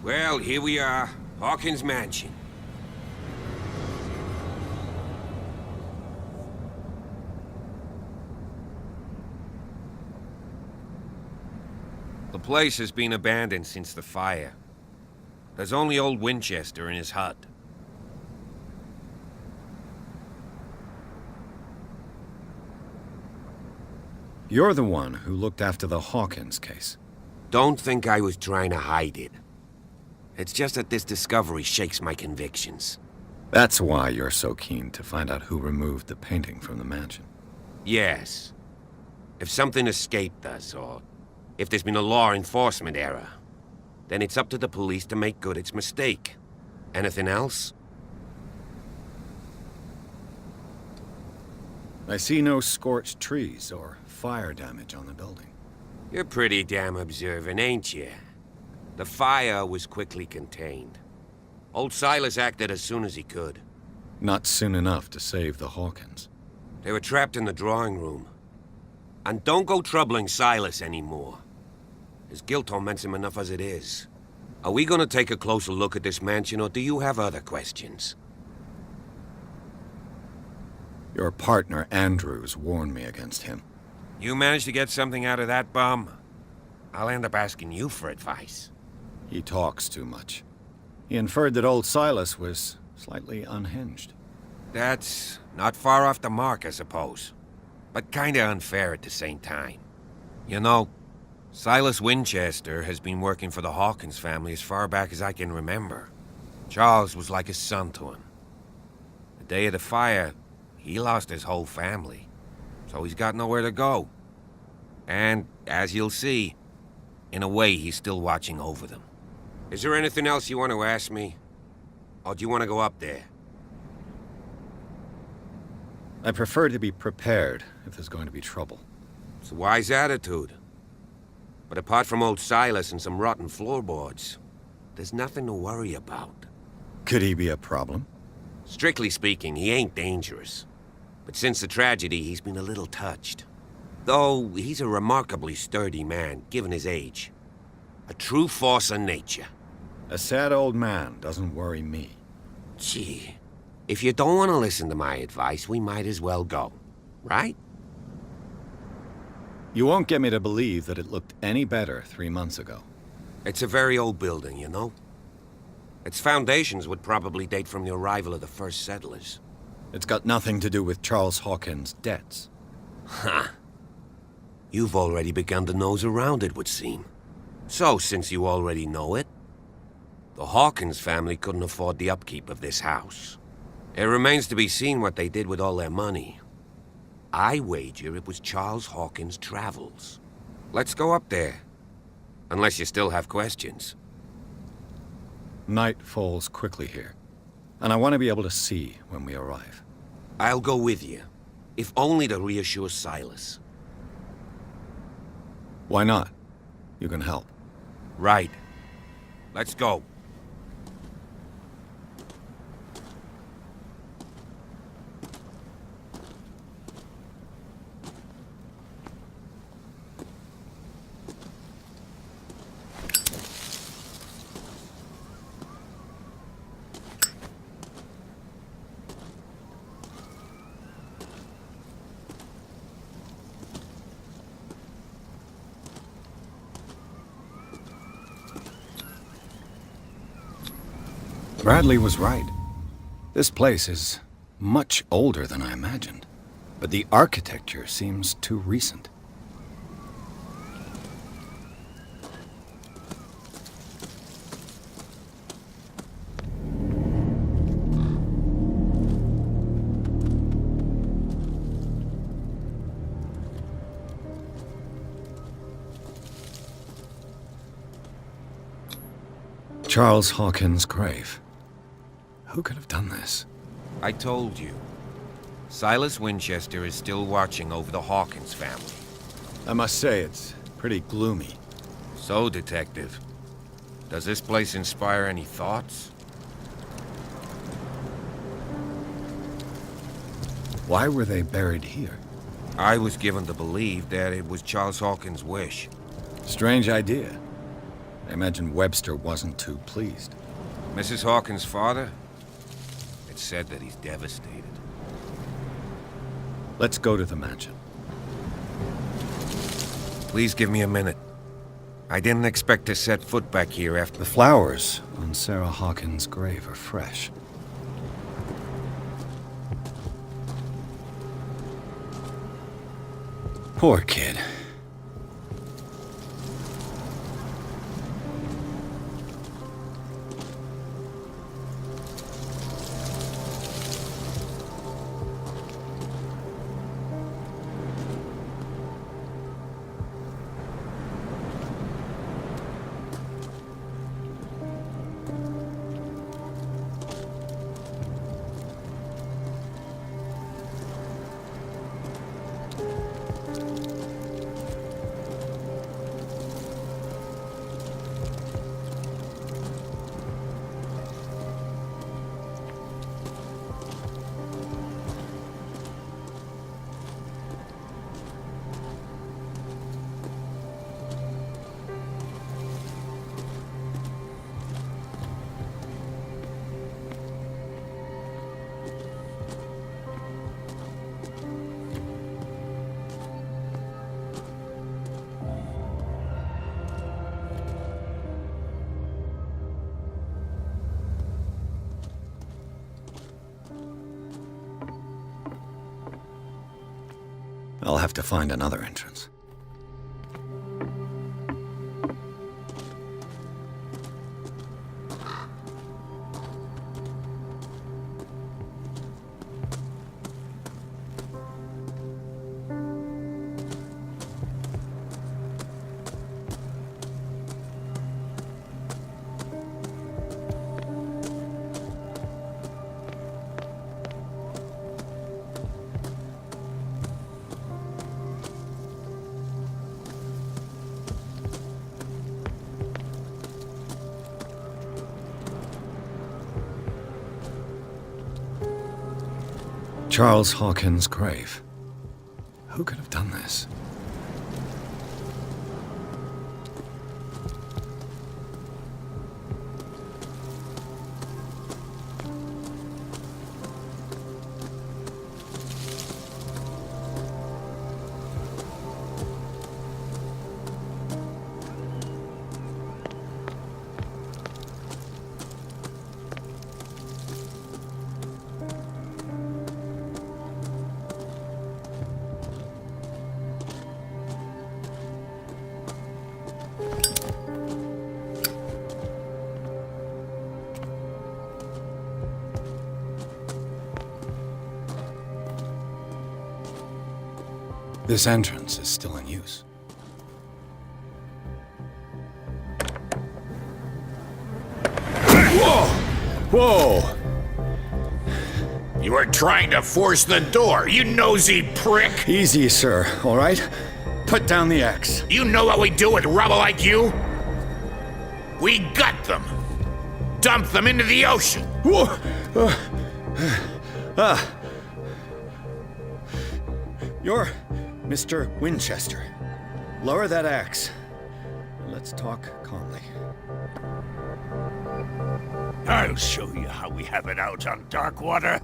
Well, here we are. Hawkins Mansion. The place has been abandoned since the fire. There's only old Winchester in his hut. You're the one who looked after the Hawkins case. Don't think I was trying to hide it. It's just that this discovery shakes my convictions. That's why you're so keen to find out who removed the painting from the mansion. Yes. If something escaped us, or if there's been a law enforcement error, then it's up to the police to make good its mistake. Anything else? I see no scorched trees or fire damage on the building. You're pretty damn observant, ain't you? The fire was quickly contained. Old Silas acted as soon as he could. Not soon enough to save the Hawkins. They were trapped in the drawing room. And don't go troubling Silas anymore. His guilt torments him enough as it is. Are we gonna take a closer look at this mansion, or do you have other questions? Your partner, Andrews, warned me against him. You managed to get something out of that bum? I'll end up asking you for advice. He talks too much. He inferred that old Silas was slightly unhinged. That's not far off the mark, I suppose. But kinda unfair at the same time. You know, Silas Winchester has been working for the Hawkins family as far back as I can remember. Charles was like a son to him. The day of the fire, he lost his whole family. So he's got nowhere to go. And, as you'll see, in a way he's still watching over them. Is there anything else you want to ask me? Or do you want to go up there? I prefer to be prepared if there's going to be trouble. It's a wise attitude. But apart from old Silas and some rotten floorboards, there's nothing to worry about. Could he be a problem? Strictly speaking, he ain't dangerous. But since the tragedy, he's been a little touched. Though, he's a remarkably sturdy man, given his age. A true force of nature. A sad old man doesn't worry me. Gee, if you don't want to listen to my advice, we might as well go. Right? You won't get me to believe that it looked any better 3 months ago. It's a very old building, you know? Its foundations would probably date from the arrival of the first settlers. It's got nothing to do with Charles Hawkins' debts. Huh. You've already begun to nose around, it would seem. So, since you already know it, the Hawkins family couldn't afford the upkeep of this house. It remains to be seen what they did with all their money. I wager it was Charles Hawkins' travels. Let's go up there. Unless you still have questions. Night falls quickly here, and I want to be able to see when we arrive. I'll go with you, if only to reassure Silas. Why not? You can help. Right. Let's go. Bradley was right. This place is much older than I imagined, but the architecture seems too recent. Charles Hawkins' grave. Who could have done this? I told you. Silas Winchester is still watching over the Hawkins family. I must say, it's pretty gloomy. So, Detective, does this place inspire any thoughts? Why were they buried here? I was given to believe that it was Charles Hawkins' wish. Strange idea. I imagine Webster wasn't too pleased. Mrs. Hawkins' father? It's said that he's devastated. Let's go to the mansion. Please give me a minute. I didn't expect to set foot back here after... The flowers on Sarah Hawkins' grave are fresh. Poor kid. I'll have to find another entrance. Charles Hawkins' grave. Who could have done this? This entrance is still in use. Whoa! Whoa! You were trying to force the door, you nosy prick! Easy, sir, all right? Put down the axe. You know what we do with rubble like you? We gut them! Dump them into the ocean! Whoa! You're Mr. Winchester. Lower that axe. Let's talk calmly. I'll show you how we have it out on Darkwater.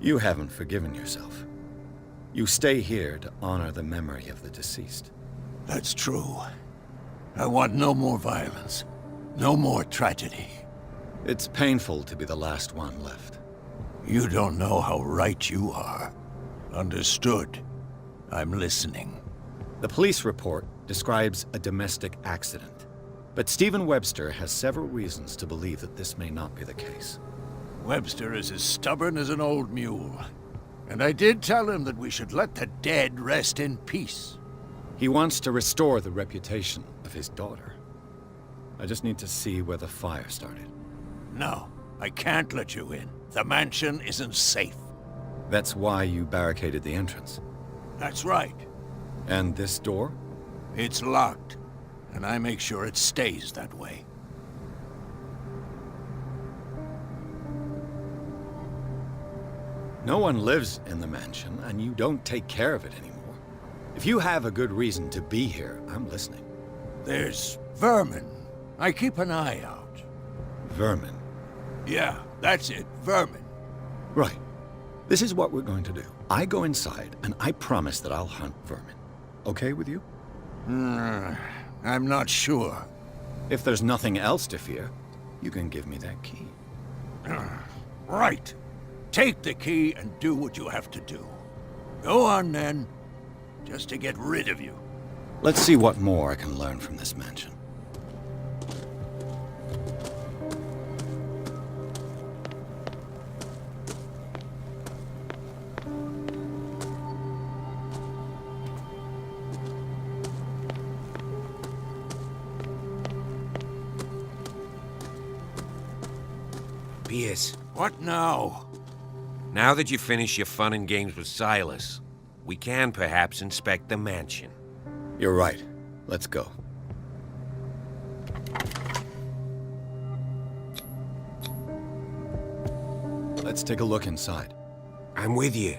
You haven't forgiven yourself. You stay here to honor the memory of the deceased. That's true. I want no more violence. No more tragedy. It's painful to be the last one left. You don't know how right you are. Understood. I'm listening. The police report describes a domestic accident, but Stephen Webster has several reasons to believe that this may not be the case. Webster is as stubborn as an old mule. And I did tell him that we should let the dead rest in peace. He wants to restore the reputation of his daughter. I just need to see where the fire started. No, I can't let you in. The mansion isn't safe. That's why you barricaded the entrance. That's right. And this door? It's locked, and I make sure it stays that way. No one lives in the mansion, and you don't take care of it anymore. If you have a good reason to be here, I'm listening. There's vermin. I keep an eye out. Vermin. Yeah, that's it, vermin. Right. This is what we're going to do. I go inside, and I promise that I'll hunt vermin. Okay with you? I'm not sure. If there's nothing else to fear, you can give me that key. Right. Take the key and do what you have to do. Go on, then. Just to get rid of you. Let's see what more I can learn from this mansion. Pierce, What now? now that you finish your fun and games with Silas, we can perhaps inspect the mansion. You're right. Let's go. Let's take a look inside. I'm with you.